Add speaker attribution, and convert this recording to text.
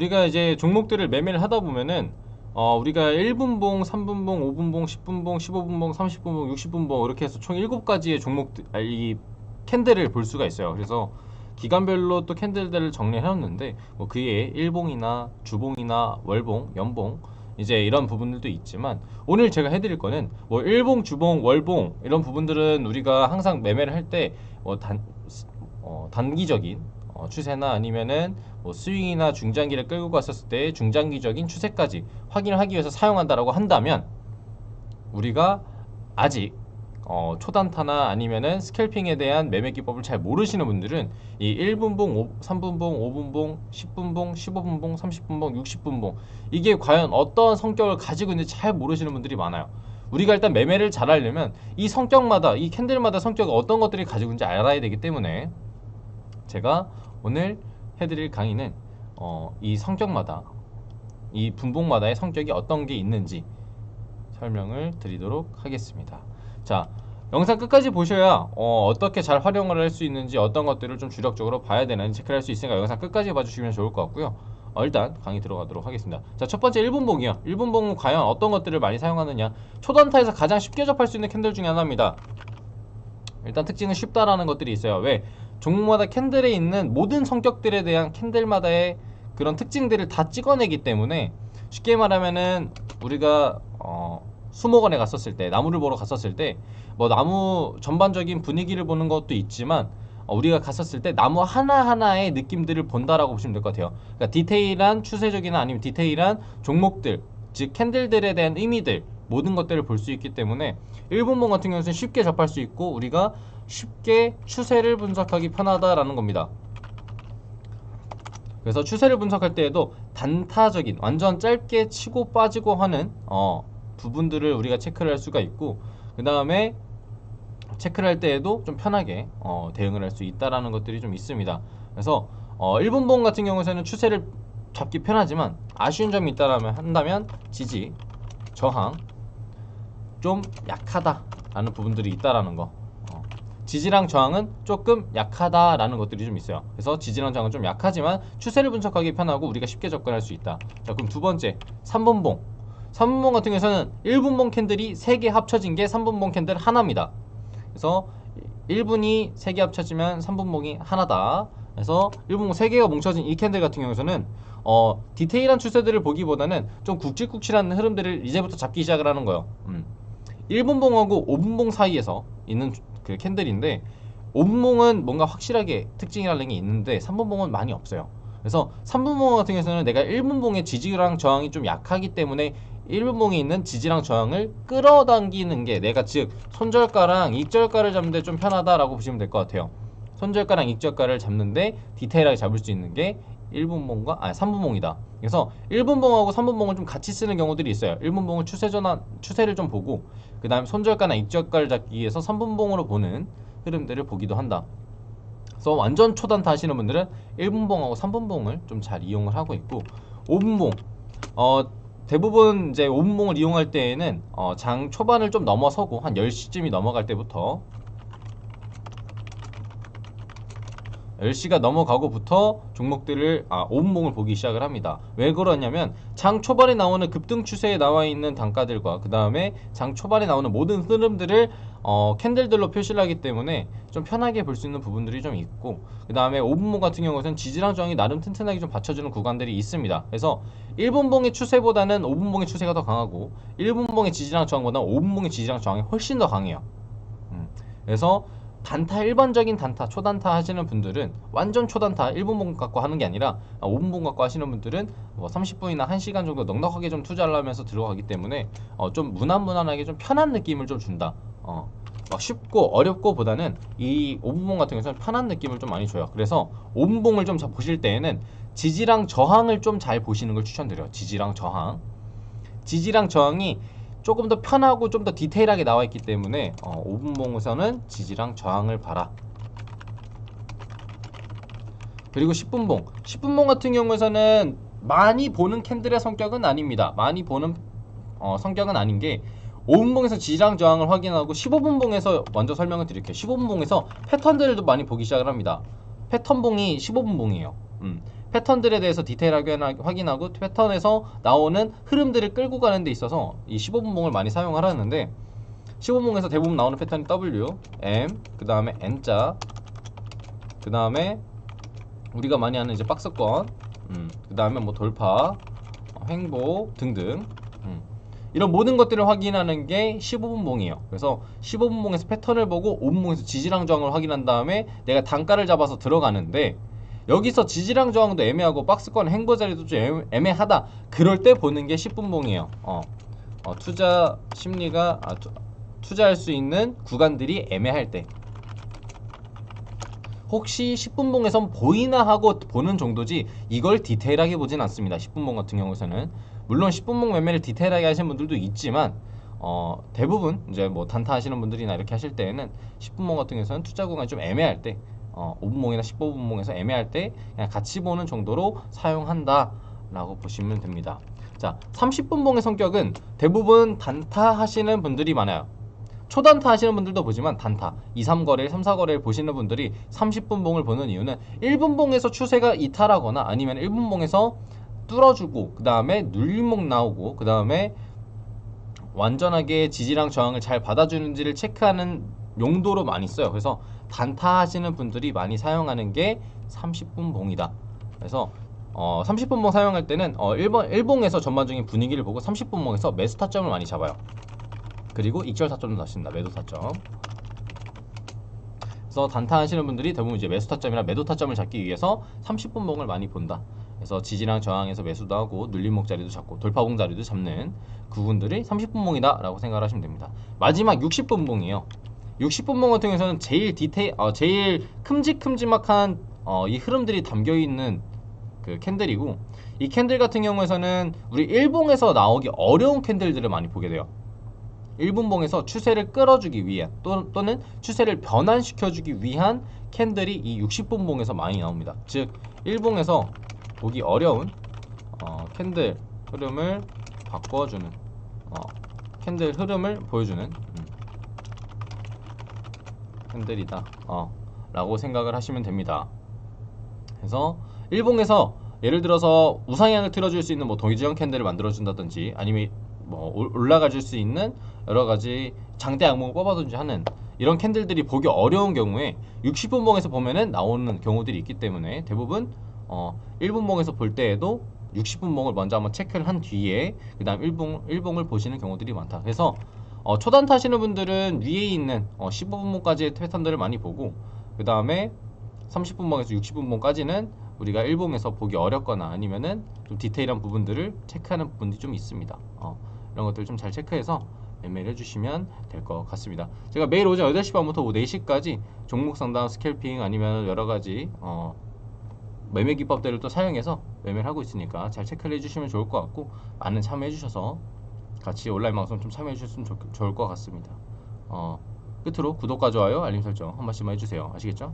Speaker 1: 우리가 이제 종목들을 매매를 하다 보면은 우리가 1분봉, 3분봉, 5분봉, 10분봉, 15분봉, 30분봉, 60분봉 이렇게 해서 총 7가지의 종목들, 이 캔들을 볼 수가 있어요. 그래서 기간별로 또 캔들들을 정리해 놨는데 뭐 그에 일봉이나 주봉이나 월봉, 연봉 이제 이런 부분들도 있지만 오늘 제가 해드릴 거는 뭐 일봉, 주봉, 월봉 이런 부분들은 우리가 항상 매매를 할 때 뭐 단기적인 추세나 아니면은 뭐 스윙이나 중장기를 끌고 갔었을 때 중장기적인 추세까지 확인을 하기 위해서 사용한다라고 한다면 우리가 아직 초단타나 아니면은 스캘핑에 대한 매매 기법을 잘 모르시는 분들은 이 1분봉, 3분봉, 5분봉, 10분봉, 15분봉, 30분봉, 60분봉 이게 과연 어떤 성격을 가지고 있는지 잘 모르시는 분들이 많아요. 우리가 일단 매매를 잘 하려면 이 성격마다, 이 캔들마다 성격이 어떤 것들이 가지고 있는지 알아야 되기 때문에 제가 오늘 해드릴 강의는 이 성격마다, 이 분봉마다의 성격이 어떤 게 있는지 설명을 드리도록 하겠습니다. 자, 영상 끝까지 보셔야 어떻게 잘 활용을 할 수 있는지, 어떤 것들을 좀 주력적으로 봐야 되는지 체크를 할 수 있으니까 영상 끝까지 봐주시면 좋을 것 같고요. 일단 강의 들어가도록 하겠습니다. 자, 첫 번째 1분봉이요. 1분봉은 과연 어떤 것들을 많이 사용하느냐. 초단타에서 가장 쉽게 접할 수 있는 캔들 중에 하나입니다. 일단 특징은 쉽다라는 것들이 있어요. 왜? 종목마다 캔들에 있는 모든 성격들에 대한 캔들마다의 그런 특징들을 다 찍어내기 때문에 쉽게 말하면은 우리가 수목원에 갔었을 때, 나무를 보러 갔었을 때 뭐 나무 전반적인 분위기를 보는 것도 있지만 우리가 갔었을 때 나무 하나하나의 느낌들을 본다라고 보시면 될 것 같아요. 그러니까 디테일한 추세적이나 아니면 디테일한 종목들, 즉 캔들들에 대한 의미들 모든 것들을 볼 수 있기 때문에 1분봉 같은 경우는 쉽게 접할 수 있고 우리가 쉽게 추세를 분석하기 편하다라는 겁니다. 그래서 추세를 분석할 때에도 단타적인 완전 짧게 치고 빠지고 하는 부분들을 우리가 체크를 할 수가 있고 그 다음에 체크를 할 때에도 좀 편하게 대응을 할 수 있다라는 것들이 좀 있습니다. 그래서 1분봉 같은 경우에는 추세를 잡기 편하지만 아쉬운 점이 있다라면 한다면 지지, 저항 좀 약하다라는 부분들이 있다라는 거. 지지랑 저항은 조금 약하다라는 것들이 좀 있어요. 그래서 지지랑 저항은 좀 약하지만 추세를 분석하기 편하고 우리가 쉽게 접근할 수 있다. 자, 그럼 두 번째 3분봉. 3분봉 같은 경우에는 1분봉 캔들이 3개 합쳐진 게 3분봉 캔들 하나입니다. 그래서 1분이 3개 합쳐지면 3분봉이 하나다. 그래서 1분봉 3개가 뭉쳐진 이 캔들 같은 경우에는 디테일한 추세들을 보기보다는 좀 굵직굵직한 흐름들을 이제부터 잡기 시작을 하는 거예요. 1분봉하고 5분봉 사이에서 있는 그 캔들인데 5분봉은 뭔가 확실하게 특징이라는 게 있는데 3분봉은 많이 없어요. 그래서 3분봉 같은 경우에는 내가 1분봉의 지지랑 저항이 좀 약하기 때문에 1분봉에 있는 지지랑 저항을 끌어당기는 게 내가 즉 손절가랑 익절가를 잡는데 좀 편하다라고 보시면 될 것 같아요. 손절가랑 익절가를 잡는데 디테일하게 잡을 수 있는 게 1분봉과 3분봉이다. 그래서 1분봉하고 3분봉을 좀 같이 쓰는 경우들이 있어요. 1분봉은 추세를 좀 보고 그 다음에 손절가나 익절가를 잡기 위해서 3분봉으로 보는 흐름들을 보기도 한다. 그래서 완전 초단타 하시는 분들은 1분봉하고 3분봉을 좀 잘 이용을 하고 있고 5분봉 대부분 이제 5분봉을 이용할 때에는 장 초반을 좀 넘어서고 한 10시쯤이 넘어갈 때부터 10시가 넘어가고부터 종목들을 5분봉을 보기 시작을 합니다. 왜 그러냐면 장 초반에 나오는 급등 추세에 나와 있는 단가들과 그 다음에 장 초반에 나오는 모든 흐름들을 캔들들로 표시를 하기 때문에 좀 편하게 볼 수 있는 부분들이 좀 있고 그 다음에 5분봉 같은 경우는 지지랑 저항이 나름 튼튼하게 좀 받쳐주는 구간들이 있습니다. 그래서 1분봉의 추세보다는 5분봉의 추세가 더 강하고 1분봉의 지지랑 저항보다는 5분봉의 지지랑 저항이 훨씬 더 강해요. 그래서 단타, 일반적인 단타, 초단타 하시는 분들은 완전 초단타 1분봉 갖고 하는 게 아니라 5분봉 갖고 하시는 분들은 뭐 30분이나 1시간 정도 넉넉하게 좀 투자를 하면서 들어가기 때문에 좀 무난무난하게 좀 편한 느낌을 좀 준다. 막 쉽고 어렵고 보다는 이 5분봉 같은 경우는 편한 느낌을 좀 많이 줘요. 그래서 5분봉을 좀 보실 때에는 지지랑 저항을 좀 잘 보시는 걸 추천드려요. 지지랑 저항이 조금 더 편하고 좀 더 디테일하게 나와 있기 때문에 5분봉에서는 지지랑 저항을 봐라. 그리고 10분봉 같은 경우에서는 많이 보는 캔들의 성격은 아닙니다. 많이 보는 성격은 아닌 게 5분봉에서 지지랑 저항을 확인하고 15분봉에서 먼저 설명을 드릴게요. 15분봉에서 패턴들도 많이 보기 시작을 합니다. 패턴봉이 15분봉이에요. 패턴들에 대해서 디테일하게 확인하고 패턴에서 나오는 흐름들을 끌고 가는 데 있어서 이 15분봉을 많이 사용을 하는데 15분봉에서 대부분 나오는 패턴이 W, M, 그 다음에 N자, 그 다음에 우리가 많이 하는 이제 박스권, 그 다음에 뭐 돌파, 횡보 등등, 이런 모든 것들을 확인하는 게 15분봉이에요. 그래서 15분봉에서 패턴을 보고 5분봉에서 지지랑 저항을 확인한 다음에 내가 단가를 잡아서 들어가는데, 여기서 지지랑 저항도 애매하고 박스권 횡보 자리도 좀 애매하다, 그럴 때 보는 게 10분봉이에요. 투자 심리가 투자할 수 있는 구간들이 애매할 때, 혹시 10분봉에선 보이나 하고 보는 정도지 이걸 디테일하게 보진 않습니다. 10분봉 같은 경우에는 물론 10분봉 매매를 디테일하게 하시는 분들도 있지만 대부분 이제 뭐 단타 하시는 분들이나 이렇게 하실 때에는 10분봉 같은 경우에는 투자 구간이 좀 애매할 때 5분봉이나 15분봉에서 애매할 때 그냥 같이 보는 정도로 사용한다 라고 보시면 됩니다. 자, 30분봉의 성격은 대부분 단타 하시는 분들이 많아요. 초단타 하시는 분들도 보지만 단타 2, 3거래일, 3, 4거래일 보시는 분들이 30분봉을 보는 이유는 1분봉에서 추세가 이탈하거나 아니면 1분봉에서 뚫어주고 그 다음에 눌림목 나오고 그 다음에 완전하게 지지랑 저항을 잘 받아주는지를 체크하는 용도로 많이 써요. 그래서 단타 하시는 분들이 많이 사용하는 게 30분봉이다. 그래서 30분봉 사용할 때는 1봉에서 전반적인 분위기를 보고 30분봉에서 매수 타점을 많이 잡아요. 그리고 익절 타점도 잡습니다. 매도 타점. 그래서 단타 하시는 분들이 대부분 이제 매수 타점이나 매도 타점을 잡기 위해서 30분봉을 많이 본다. 그래서 지지랑 저항에서 매수도 하고 눌림목 자리도 잡고 돌파봉 자리도 잡는 그분들이 30분봉이다 라고 생각을 하시면 됩니다. 마지막 60분봉이에요. 60분봉 같은 경우에는 제일 큼직큼직한 이 흐름들이 담겨있는 그 캔들이고, 이 캔들 같은 경우에는 우리 1봉에서 나오기 어려운 캔들들을 많이 보게 돼요. 1분봉에서 추세를 끌어주기 위한 또는 추세를 변환시켜주기 위한 캔들이 이 60분봉에서 많이 나옵니다. 즉 1봉에서 보기 어려운 캔들 흐름을 바꿔주는 캔들 흐름을 보여주는 캔들이다 라고 생각을 하시면 됩니다. 그래서 1봉에서 예를 들어서 우상향을 틀어줄 수 있는 뭐 도지형 캔들을 만들어준다든지 아니면 뭐 올라가줄 수 있는 여러가지 장대 악몽을 뽑아든지 하는 이런 캔들들이 보기 어려운 경우에 60분봉에서 보면은 나오는 경우들이 있기 때문에 대부분 1분봉에서 볼 때에도 60분봉을 먼저 한번 체크를 한 뒤에 그 다음 1봉을 보시는 경우들이 많다. 그래서 초단타 하시는 분들은 위에 있는 15분봉까지의 패턴들을 많이 보고 그 다음에 30분봉에서 60분봉까지는 우리가 1봉에서 보기 어렵거나 아니면은 좀 디테일한 부분들을 체크하는 부분이 좀 있습니다. 이런 것들 좀 잘 체크해서 매매를 해주시면 될 것 같습니다. 제가 매일 오전 8시 반부터 오후 4시까지 종목 상담, 스캘핑 아니면 여러가지 매매 기법들을 또 사용해서 매매를 하고 있으니까 잘 체크를 해주시면 좋을 것 같고, 많은 참여해 주셔서 같이 온라인 방송 좀 참여해 주셨으면 좋을 것 같습니다. 끝으로 구독과 좋아요, 알림 설정 한 번씩만 해주세요. 아시겠죠?